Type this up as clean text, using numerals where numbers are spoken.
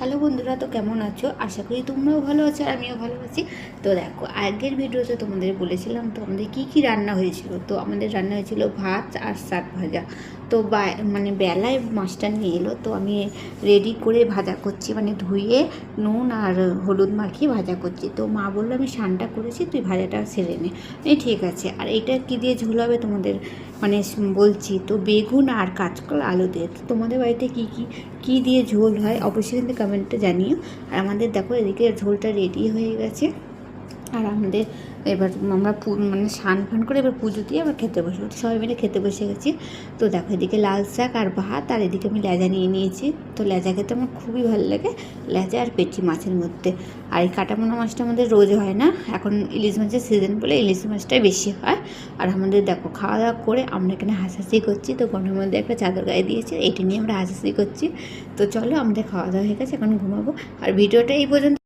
Hello বন্ধুরা, তো কেমন আছো? আশা করি তোমরাও ভালো আছো আর আমিও ভালো আছি। তো দেখো, আগের ভিডিওতে তোমাদের বলেছিলাম তো আমাদের কী রান্না হয়েছিল। তো আমাদের রান্না হয়েছিল ভাত আর শাক ভাজা। তো বেলায় মাছটা নিয়ে এলো, তো আমি রেডি করে ভাজা করছি, ধুয়ে নুন আর হলুদ মাখিয়ে ভাজা করছি। তো মা বললো আমি স্নানটা করেছি, তুই ভাজাটা সেরে নে। ঠিক আছে। আর এটা কী দিয়ে ঝোল হবে তোমাদের বলছি। তো বেগুন আর কাঁচকলা আলু দিয়ে। তো তোমাদের বাড়িতে কী দিয়ে ঝোল হয় অবশ্যই কিন্তু কমেন্টে জানিও। আর আমাদের দেখো এদিকে ঝোলটা রেডি হয়ে গেছে। আর আমাদের এবার আমরা স্নান ফান করে এবার পুজো দিয়ে আমরা খেতে বসবো। সবাই মিলে খেতে বসে গেছি। তো দেখো এদিকে লাল শাক আর ভাত, আর এদিকে আমি লেজা নিয়ে নিয়েছি। তো লেজা খেতে আমার খুবই ভালো লাগে, লেজা আর পেটি মাছের মধ্যে। আর এই কাটামোনা মাছটা আমাদের রোজ হয় না, এখন ইলিশ মাছের সিজন বলে ইলিশ মাছটাই বেশি হয়। আর আমাদের দেখো খাওয়া দাওয়া করে আমরা এখানে হাসাহাসি করছি। তো ঘরের মধ্যে একটা চাদর গায়ে দিয়েছি, এইটা নিয়ে আমরা হাসাহাসি করছি। তো চলো, আমাদের খাওয়া দাওয়া হয়ে গেছে, এখন ঘুমাবো। আর ভিডিওটা এই পর্যন্ত।